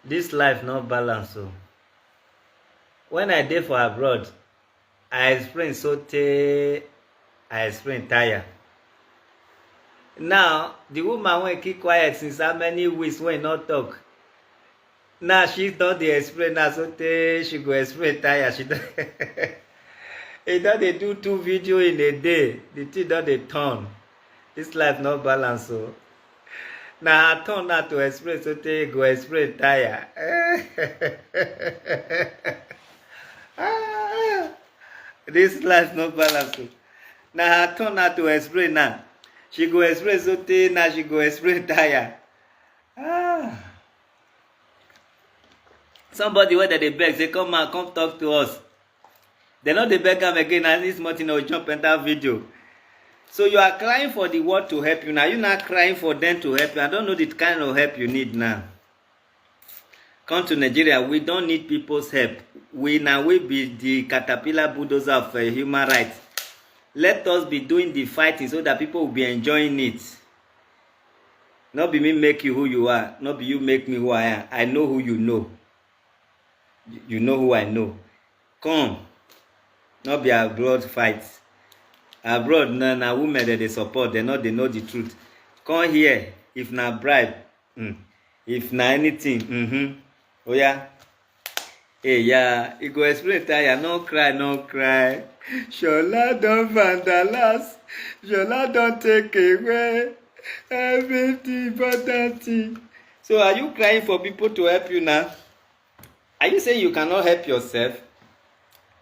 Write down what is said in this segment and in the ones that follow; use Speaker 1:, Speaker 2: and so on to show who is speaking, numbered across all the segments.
Speaker 1: This life not balance. So when I dey for abroad, I explain sotey I explain tire. Now the woman wey keep quiet since how many weeks wey not talk. Now she don dey explain now sotey she go explain tire. She don e don dey do 2 video in a day. The thing don dey turn. This life not balance. So na her turn now to explain sotey go explain tire. This life no balance. Na her turn now to explain now. She go explain sotey now she go explain tire. Somebody wey dem dey beg say come out come talk to us. Dem no dey beg am again na this morning no jump enter video. So you are crying for the world to help you now. You not crying for them to help you. I don't know the kind of help you need now. Come to Nigeria, we don't need people's help. We be the caterpillar bulldozer of human rights. Let us be doing the fighting so that people will be enjoying it. Not be me make you who you are. Not be you make me who I am. I know who you know. You know who I know. Come. Not be abroad fights. Abroad, na women that they support. They know the truth. Come here. If na bribe. If na anything. Oh yeah. Hey, yeah. You go explain tire. No cry, no cry. Shola don't vandalize. Shola don't take away everything but that thing. So are you crying for people to help you now? Are you saying you cannot help yourself?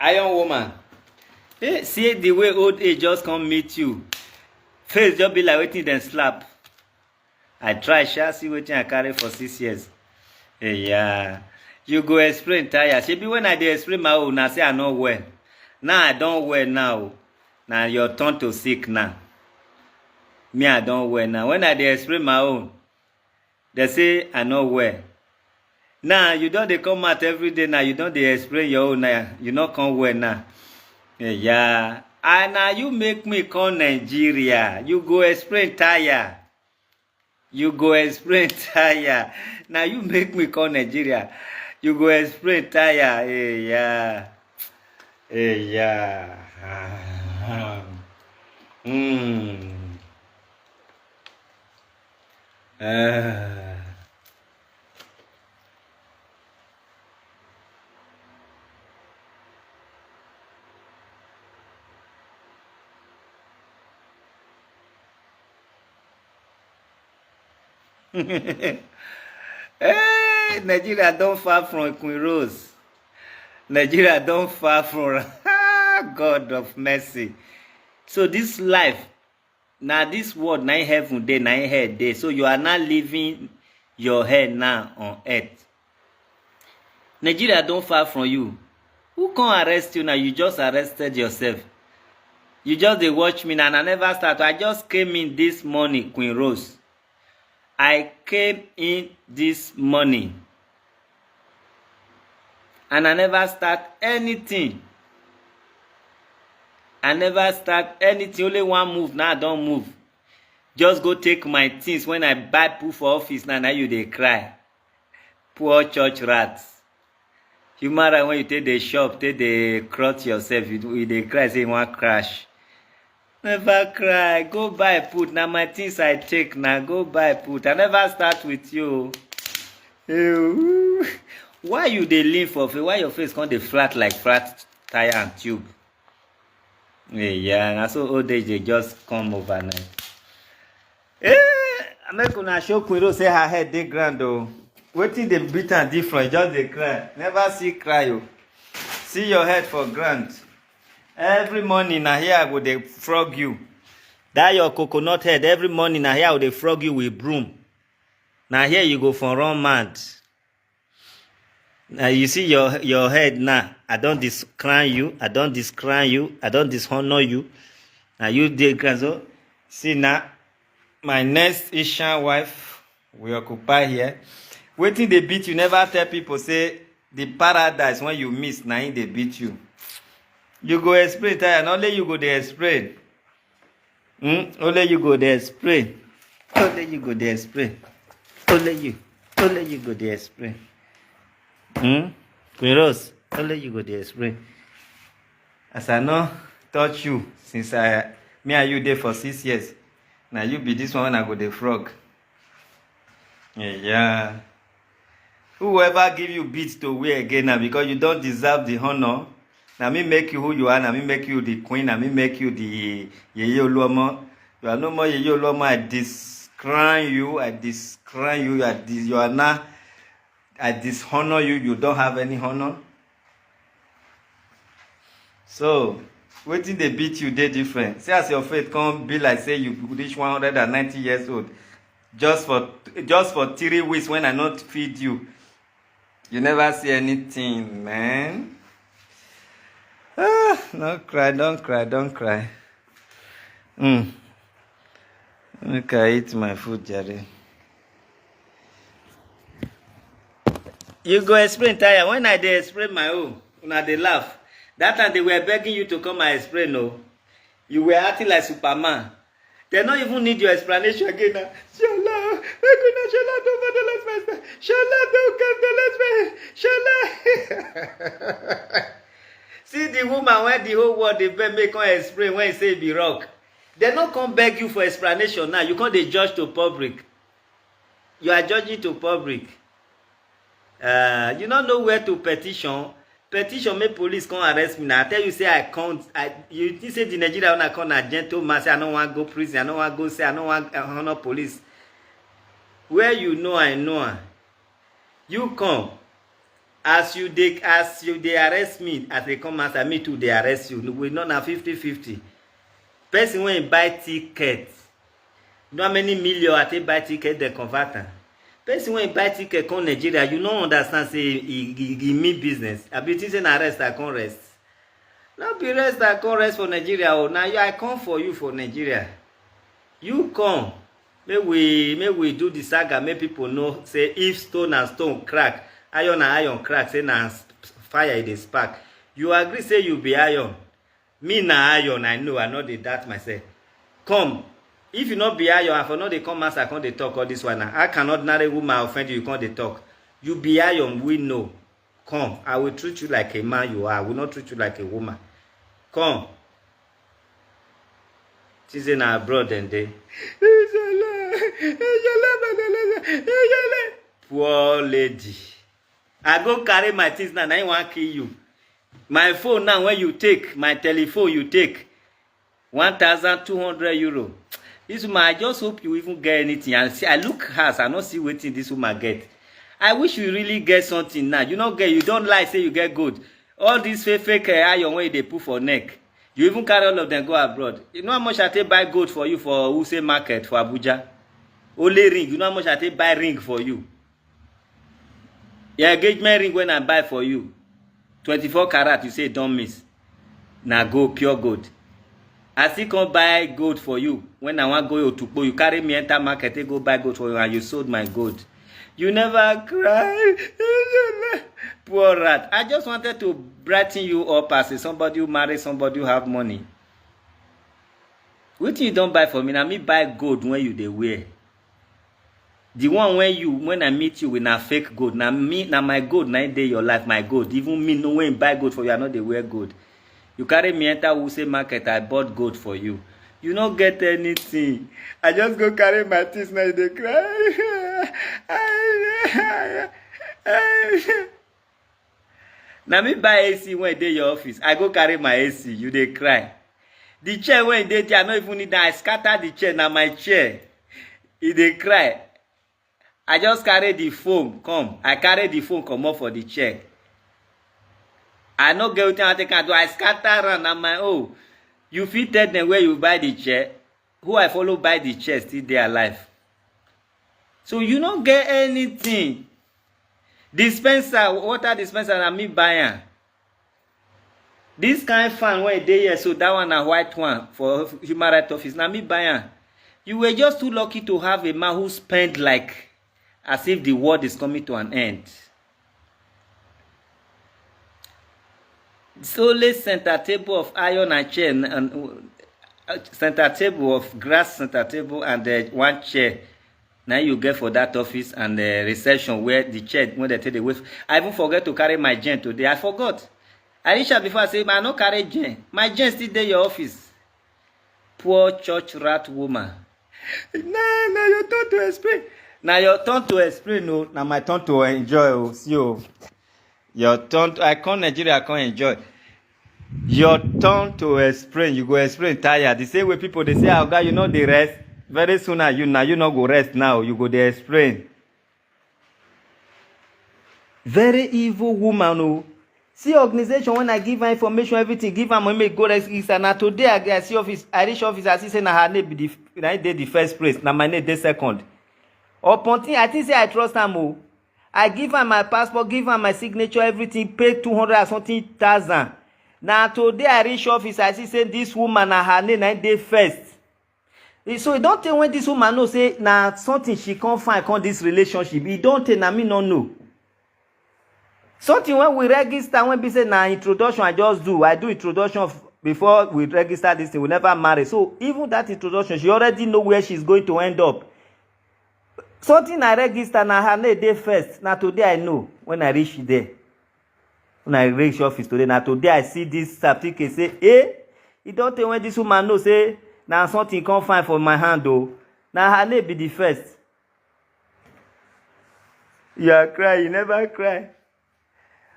Speaker 1: Iron woman. Hey, see the way old age just come meet you. Face just be like waiting then slap. I try, shall see waiting I carry for 6 years. Hey, yeah. You go explain tire. She be when I dey explain my own, I say I not well. Now I don't well now. Now your turn to sick now. Me I don't well now. When I dey explain my own, they say I not well. Now you don't dey come out every day now. You don't dey explain your own now. You not come well now. Yeah. And now you make me come Nigeria. You go explain tire. You go explain tire. Now you make me come Nigeria. You go explain tire. Hey, yeah. Hey, yeah. Hey, Nigeria don't far from Queen Rose. Nigeria don't far from God of mercy. So this life, now this world, now heaven day, now hell day. So you are not living your head now on earth. Nigeria don't far from you. Who can arrest you now? You just arrested yourself. You just dey watch me now, and I never start. I just came in this morning, Queen Rose. I came in this morning and I never start anything. I never start anything. Only one move. Now I don't move. Just go take my things. When I buy poo for office, now you they cry. Poor church rats. Human right when you take the shop, take the crotch yourself, you they cry, say you want crash. Never cry. Go buy put. Now my things I take now. Go buy put. I never start with you. Why you dey lean for face? Why your face can't dey flat like flat tire and tube? Yeah, and so old age they just come overnight. I make una show Queen Rose say her head dey grand though. Wetin dey beat am different? Just dey cry. Never see cry oh. See your head for grand. Every morning na here I go dey frog you. That your coconut head every morning na here I go dey frog you with broom. Now here you go for run mad. Now you see your head now. I don't discrown you. I don't discrown you. I don't dishonor you. Now you dey so see now my next Asian wife will occupy here. Waiting they beat you. Never tell people say the paradise when you miss now they beat you. You go explain, and only you go there explain. Only you go there explain. Only you go there explain. Only you go there explain. Queen Rose, only you go dey explain. As I no touch you since me and you there for 6 years. Now you be this one when I go the frog. Yeah. Whoever give you beats to wear again now because you don't deserve the honor. Now me make you who you are. Now me make you the queen. Now me make you the Yeye Oluomo. You are no more Yeye Oluomo. I discredit you. I discredit you. You are now. I dishonor you. You don't have any honor. So, waiting they beat you, they different. See as your faith come be like say you reach 190 years old. Just for 3 weeks when I not feed you. You never see anything, man. Don't cry, don't cry, don't cry. Okay, eat my food, Jerry. You go explain, Taya. When I dey explain my own, when they laugh. That time they were begging you to come and explain, no. You were acting like Superman. They don't even need your explanation again. Shala, don't vandalize my stuff. Shala, don't vandalize my. Shala. See the woman when the whole world they beg make come explain when he say be rock. They don't come beg you for explanation now. You can't dey judge to public. You are judging to public. You don't know where to petition. Petition make police come arrest me now. I tell you say I can't. You say the Nigeria when I come a gentleman say I don't want to go prison. I don't want to go say I don't want honor police. Where you know I know. You come as you they arrest me as they come after me too they arrest you. We know now 50-50. Person when buy ticket. You know how many million I take buy ticket they convert am. Person when buy ticket come Nigeria, you don't understand say he mean business. I be thinking arrest I can't rest. Not be rest I can't rest for Nigeria. Oh, now I come for you for Nigeria. You come. May we do the saga. Make people know say if stone and stone crack, iron and iron crack. Say na fire it is spark. You agree say you be iron. Me na iron. I know. I know that myself. Come. If you not be iron, for not they come as I can't they talk all this one. I cannot ordinary woman offend you, you can't they talk. You be iron, we know. Come, I will treat you like a man you are. I will not treat you like a woman. Come. She's in our abroad and they. Poor lady. I go carry my things now, I want to kill you. My phone now, when you take, my telephone you take. 1,200 euro. This woman, I just hope you even get anything. And see, I look her, I not see waiting this woman get. I wish you really get something now. You not get, you don't lie, say you get good. All these fake iron way they put for neck. You even carry all of them go abroad. You know how much I take buy gold for you for Use Market for Abuja? Only ring. You know how much I take buy ring for you? Your engagement ring when I buy for you. 24 karat, you say don't miss. Now go pure gold. I still come buy gold for you. When I want go to go, you carry me enter market, they go buy gold for you, and you sold my gold. You never cry. Poor rat. I just wanted to brighten you up as somebody who marry somebody who have money. What you don't buy for me? Now me buy gold when you they wear. The one when I meet you with a fake gold. Now me, now my gold, 9 day your life, my gold. Even me no when buy gold for you, I know they wear gold. You carry me enter Wuse Market, I bought gold for you. You don't get anything. I just go carry my things now, they cry. Now me buy AC when they your office. I go carry my AC, you they cry. The chair when they I don't even need that. I scatter the chair, now my chair. They cry. I just carry the foam, come. I carry the foam, come up for the chair. I no get what I can do. I scatter around on my own. You fit tell them where you buy the chair. Who I follow buy the chair still they alive. So you don't get anything. Dispenser, water dispenser, and me buying. This kind of fan where they here, so that one a white one for human rights office. Now me buying. You were just too lucky to have a man who spent like as if the world is coming to an end. Solely center table of iron and chair and center table of grass center table and one chair Now you get for that office and the reception where the chair when they take the wave. I even forget to carry my gen today. I forgot. I reach out before I say, I no carry gen. My gen still there your office. Poor church rat woman. Now your turn to explain. Now your turn to explain. No, now my turn to enjoy. Oh, see you. Your turn. I come Nigeria. I can't enjoy. Your turn to explain. You go explain tired. The same way people they say, "Oh God, you know the rest." Very soon you not go rest now. You go there explain. Very evil woman. Oh. See organization when I give her information, everything, give her money, go rest. Now today I see office, I reach office, I see say na her name be the first place. Now my name the second. Upon thing, I think say I trust her more. I give her my passport, give her my signature, everything, pay 200 and something thousand. Now today I reach office, I see say this woman na her name na dey first. So you don't tell when this woman know say na something she can't find on this relationship. You don't tell na me no know. Something when we register, when we say na introduction, I do introduction before we register this thing. We never marry. So even that introduction, she already know where she's going to end up. Something I register na her name dey first. Now today I know when I reach there. When I reach office today, now today I see this certificate say, you don't tell when this woman know say now something can't find for my hand though. Now her name be the first. You are crying, you never cry.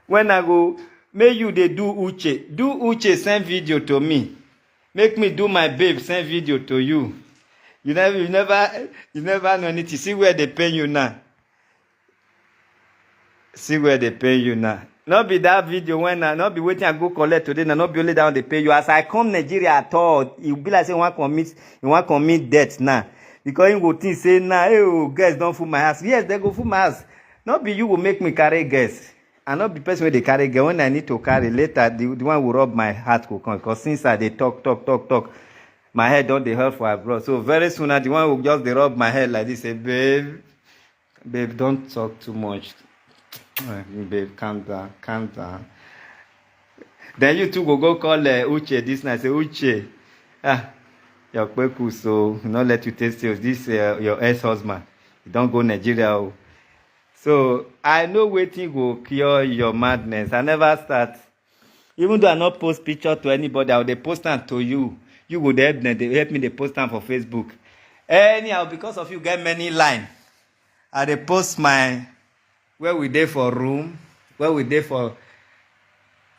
Speaker 1: When I go, make you they do Uche. Do Uche, send video to me. Make me do my babe, send video to you. You never know anything. See where they pay you now. See where they pay you now. Not be that video when I not be waiting and go collect today, not be only down they pay you. As I come Nigeria at all, you be like say you want commit debt now. Because you go think say now, hey, oh, guys don't fool my house. Yes, they go fool my house. Not be you will make me carry guests. And not be person where they carry girl. When I need to carry later, the one will rub my heart will come. Because since I they talk, my head don't they hurt for abroad. So very soon the one will just they rub my head like this, say, babe, don't talk too much. Babe, calm down. Then you two go call Uche this night. Say Uche, your kweku, so not let you taste this your ex-husband. You don't go Nigeria. Oh. So I know waiting will cure your madness. I never start. Even though I not post picture to anybody, I will post them to you. You would help them. They help me. They post them for Facebook. Anyhow, because of you get many line. I post my. Where we there for room, where we there for,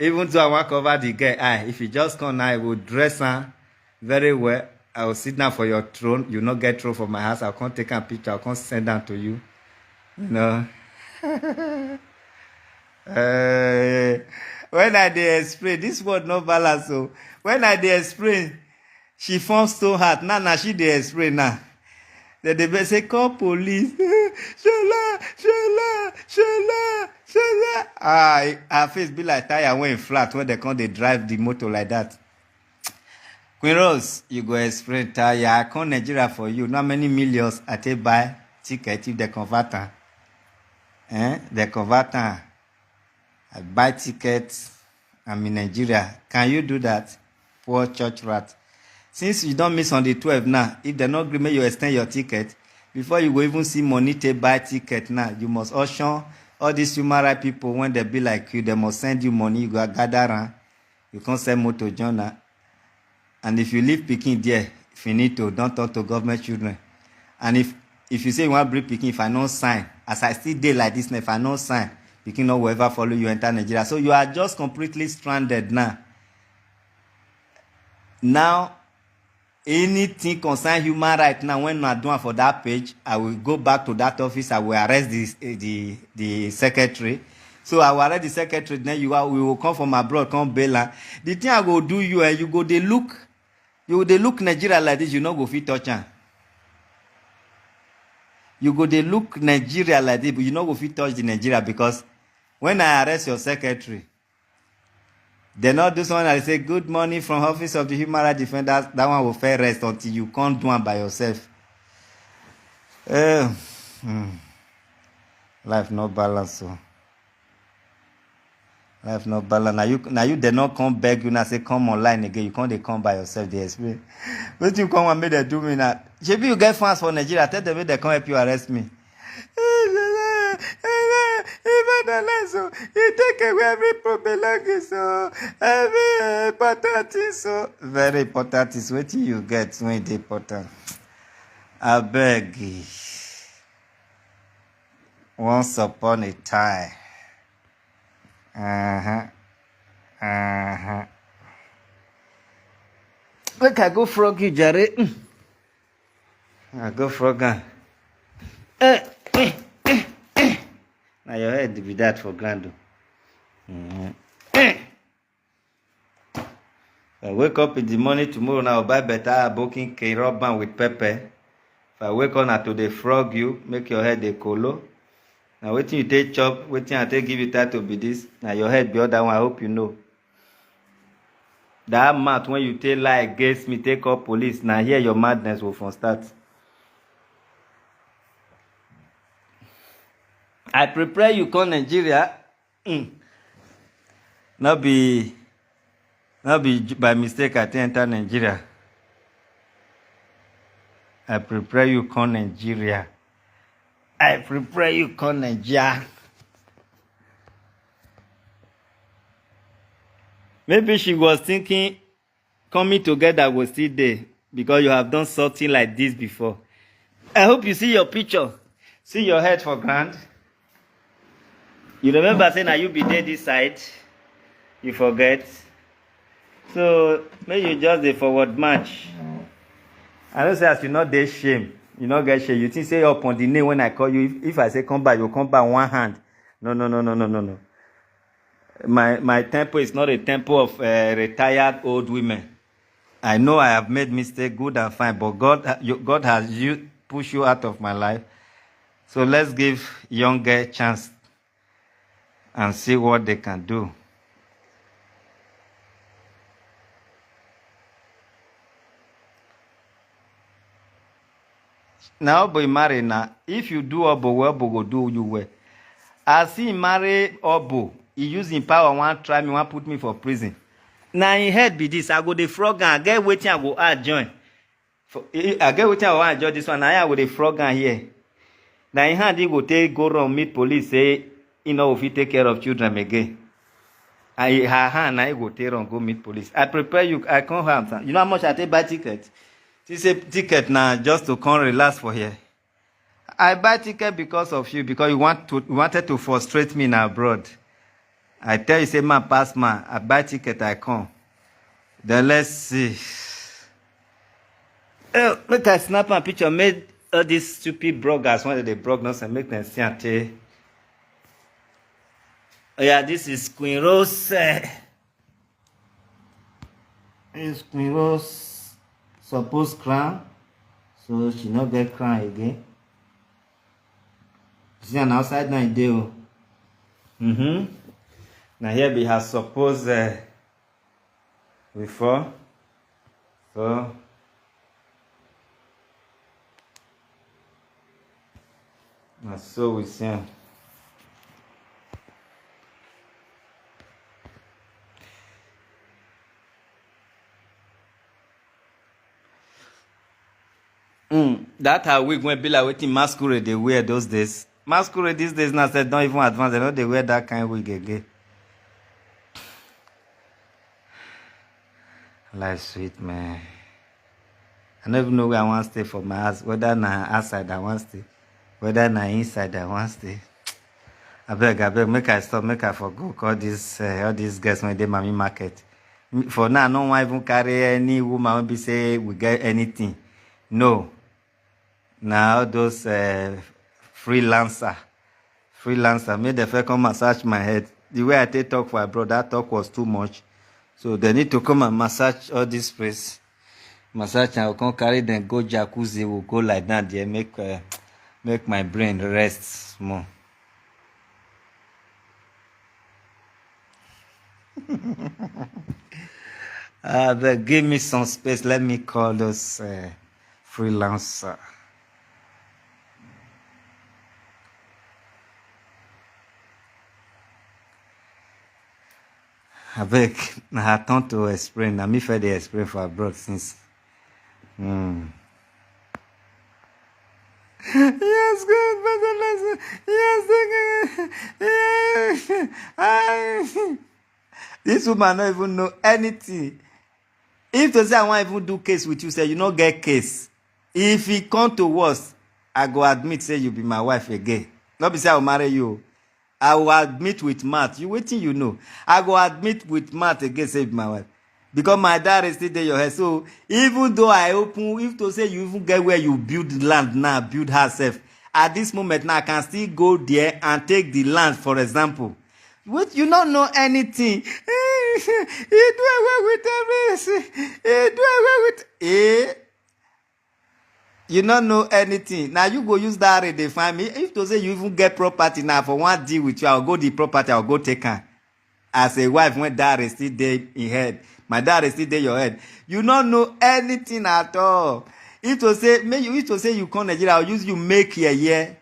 Speaker 1: even though I want to cover the girl, if you just come now, I will dress her very well. I will sit down for your throne. You not get thrown from my house. I'll come take a picture. I'll come send them to you. You know. When I dey explain, this word no balance. So when I dey explain, she forms so hard. Now she dey explain now. They say, call police. Shola. Her face be like tire when flat when they come, they drive the motor like that. Queen Rose, you go explain tire. I come Nigeria for you. Not many millions I take buy ticket if they convert her. They convert her. I buy tickets. I'm in Nigeria. Can you do that? Poor church rat. Since you don't miss on the 12 now, if they not agree, make you extend your ticket. Before you go even see money to buy ticket now, you must auction all these human rights people. When they be like you, they must send you money. You go gather around. You can't send motor journal. And if you leave Peking there, if you need to, don't talk to government children. And if you say you want to bring Peking, if I don't sign, as I still day like this, if I don't sign, Peking no will ever follow you enter Nigeria. So you are just completely stranded now. Now, anything concern human rights now, when I'm doing for that page, I will go back to that office. I will arrest the secretary. So I will arrest the secretary. Then we will come from abroad, come bail. The thing I go do you, you go they look Nigeria like this. You not go fit touch her. You go they look Nigeria like this, but you not go fit touch the Nigeria because when I arrest your secretary. They not do something that say good morning from Office of the Human Rights Defender. That one will fair rest until you can't do one by yourself. Life no balance. So. Life no balance. Now you they not come beg you now say come online again. You can't they come by yourself. They explain. But you come and make them do me that. Maybe you get fans for Nigeria. Tell them they come help you arrest me. So you take away every belonging, so every important thing, so very important is what you get when it's important. I beg. Once upon a time. Look, I go frog you, Jerry. I go frog. Now your head be that for grand. I wake up in the morning tomorrow now, I'll buy better booking K-rubber with pepper. If I wake up now to the frog you, make your head a colo. Now waiting you take chop, waiting I take give you that to be this. Now your head be other one, I hope you know. That mouth when you take lie against me, take up police. Now here your madness will from start. I prepare you come Nigeria. Not be by mistake I enter Nigeria. I prepare you come Nigeria. I prepare you come Nigeria. Maybe she was thinking coming together was still there because you have done something like this before. I hope you see your picture. See your head for ground. You remember saying that you be there this side. You forget. So maybe you just the forward march. I don't say as you not there shame. You not get shame. You think say up on the name when I call you. If I say come back, you come back one hand. No. My tempo is not a tempo of retired old women. I know I have made mistake, good and fine, but God has pushed you out of my life. So let's give younger a chance and see what they can do. Now, boy, marry now. If you do Obo, well, Obo go do you well. As he marry Obo, he use him power, one try me, one put me for prison. Now in head be this, I go the frog and I get waiting, I go add join. I get waiting, I want to join this one. Now I go the frog and here. Now in hand he go take go around meet police, say, you know, if he take care of children again. And her hand now he go take around go meet police. I prepare you, I come home. You know how much I take buy ticket? This is a ticket now just to come relax for here. I buy ticket because of you, because you wanted to frustrate me now abroad. I tell you, say man pass man, I buy ticket, I come. Then let's see. Look, I snap my picture, made all these stupid bloggers, when they blog nonsense, make them see and tell. Oh yeah, this is Queen Rose. This is Queen Rose supposed crown. So she not get crown again. See an outside now deal. Now here be her supposed before. So now so we see. That her wig when be like waiting masquerade they wear those days. Masquerade these days now said don't even advance, they know they wear that kind of wig again. Life sweet, man. I don't even know where I want to stay for my house. Whether na outside I want to stay, whether na inside I want to stay. I beg, make I stop, make I forgo all these guys when they mommy market. For now, no one even carry any woman when be say we get anything. No. Now those freelancer, made the first come massage my head. The way I take talk for abroad, that talk was too much. So they need to come and massage all this place. Massage and I can carry them, go jacuzzi, we'll go like that there, make my brain rest more. But give me some space, let me call those freelancer. I beg, I turn to explain. I me for the explain for abroad since. Yes, good. Yes, this woman don't even know anything. If to say I want even do case with you, say you not get case. If it come to worse, I go admit say you be my wife again. Not be say I will marry you. I will admit with math. You waiting, you know. I go admit with math again, say you be my wife. Because my dad is still there your head. So even though I open, if to say you even get where you build the land now, build herself, at this moment now I can still go there and take the land, for example. What you don't know anything. You do away with everything. You do away with you don't know anything. Now you go use that to define me. If to say you even get property now for one deal with you, I'll go the property, I'll go take her. As a wife, when dad is still there in head, my dad is still there your head. You don't know anything at all. If to say you come Nigeria, I'll use you make year.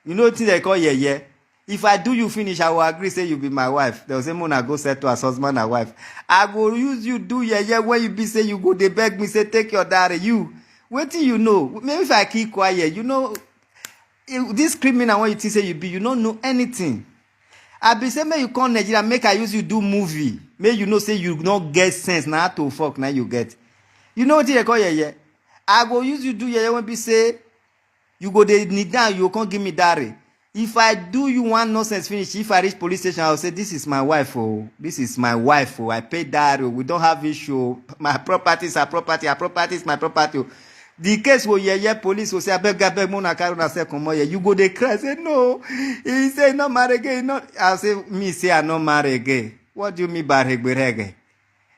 Speaker 1: You know what they call year. If I do you finish, I will agree, say you be my wife. They'll say, Mona, go settle as husband and wife. I will use you, do when you be say you go, they beg me, say, take your daddy. You, wait till you know. Maybe if I keep quiet, you know, this criminal, when you think say you be, you don't know anything. I be say, may you come Nigeria, make I use you do movie. May you know, say you don't get sense, now to fuck, now you get. You know what they call I go use you do when be say, you go, they need down, you can't give me daddy. If I do you one nonsense finish, if I reach police station, I'll say, this is my wife, oh. This is my wife, oh. I paid that, oh. We don't have issue. My property is her property. Her property is my property, oh. The case will police will say, I beg, Mona Karuna say, come on, you go, they cry, say, no. He say, not marry again. Not. I'll say, me say, I not marry again. What do you mean by reggae?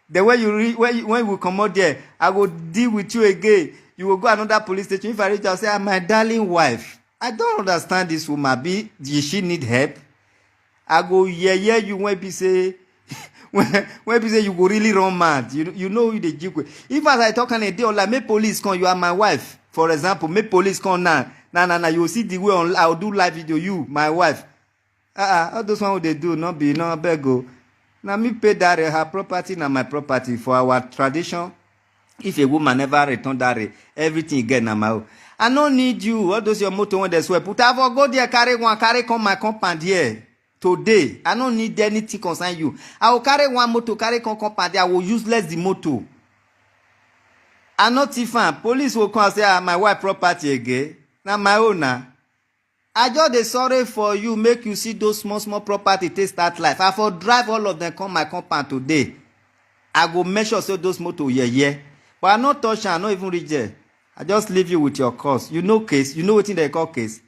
Speaker 1: The way when we come out there, I will deal with you again. You will go another police station. If I reach, I'll say, I'm my darling wife. I don't understand this woman. Does she need help? I go, you when be say, when be say you go really run mad. You know who the jig. If as I talk on a day, like, make police come, you are my wife. For example, make police come now. Nah, you will see the way I'll do live video, you, my wife. All those one they do, not be, no, beg go. Now me pay that her property, now my property. For our tradition, if a woman never return that, everything again now my own. I don't need you. What does your motto when they swear? Put have go there, carry come my compound here. Today. I don't need anything concern you. I will carry one motor, carry come compound here. I will use less the motor. I'm not Tiffan. Police will come and say, my wife property again. Now my own now. I just dey sorry for you, make you see those small property take start life. I for drive all of them come my compound today. I go make sure say those motor But I not touch and I not even reach there. I just leave you with your cause. You know case. You know what they call case.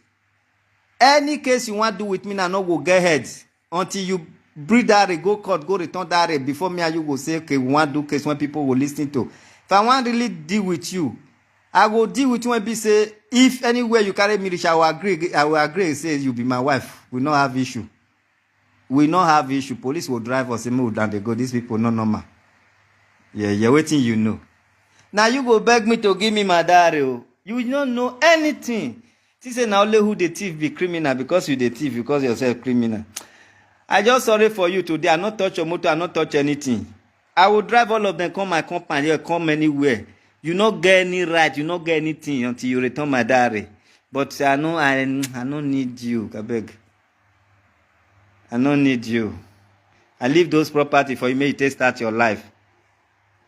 Speaker 1: Any case you want to do with me, now no go get head. Until you breathe that, go court, go return that before me and you go say, okay, we want to do case when people will listen to. If I want really deal with you, I will deal with you when be say, if anywhere you carry me, I will agree, say you be my wife. We not have issue. We not have issue. Police will drive us and move down. They go, these people not normal. Yeah, you're waiting, you know. Now you go beg me to give me my diary. You don't know anything. She say now only who the thief be criminal because you the thief because yourself criminal. I just sorry for you today. I not touch your motor. I not touch anything. I will drive all of them come my company here, come anywhere. You not get any right. You not get anything until you return my diary. But I don't need you. I beg. I don't need you. I leave those property for you. May you start your life.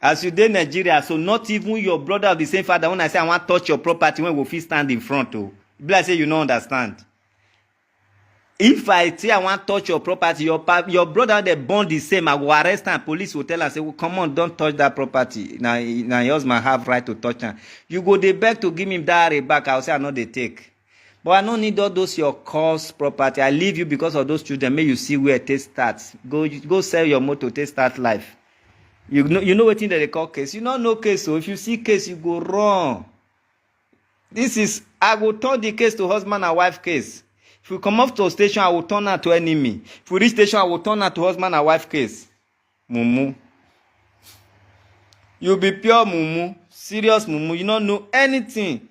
Speaker 1: As you in Nigeria, so not even your brother of the same father, when I say I want to touch your property, when we fit stand in front, oh, I say you don't understand. If I say I want to touch your property, your brother they born the same, I will arrest and police will tell and say, well, come on, don't touch that property. Now your husband have right to touch her. You go they beg to give him that back, I'll say I know they take. But I don't need all those your cause property. I leave you because of those children. May you see where it starts. Go sell your motor, take start life. You know what thing that they call case. You don't know case, so if you see case, you go wrong. I will turn the case to husband and wife case. If we come off to a station, I will turn her to enemy. If we reach station, I will turn her to husband and wife case. Mumu. You be pure mumu. Serious mumu. You don't know anything.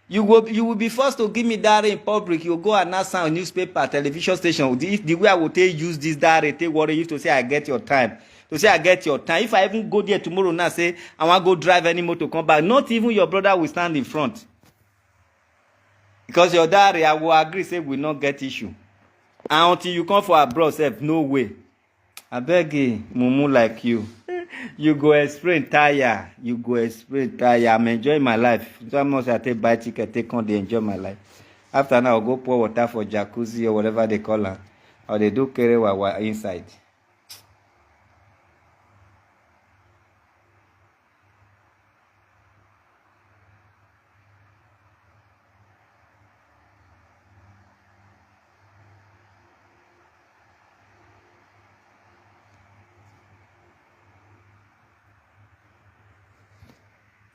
Speaker 1: You will be forced to give me diary in public. You go and announce on newspaper, television station. The way I will use this diary, take worry you to say I get your time. To say I get your time. If I even go there tomorrow now, say I want to go drive any motor come back, not even your brother will stand in front. Because your diary, I will agree, say we not get issue. And until you come for abroad, sef, no way. I beg you, mumu like you. You go explain tire. You go explain tire. I'm enjoying my life. So much I take buy ticket, take on, they enjoy my life. After now, I'll go pour water for jacuzzi or whatever they call it. Or they do carry wawa inside.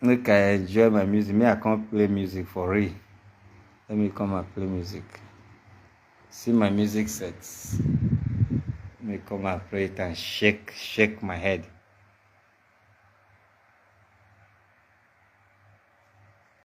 Speaker 1: Make I enjoy my music. Me, I can't play music for real. Let me come and play music. See my music sets. Let me come and play it and shake my head.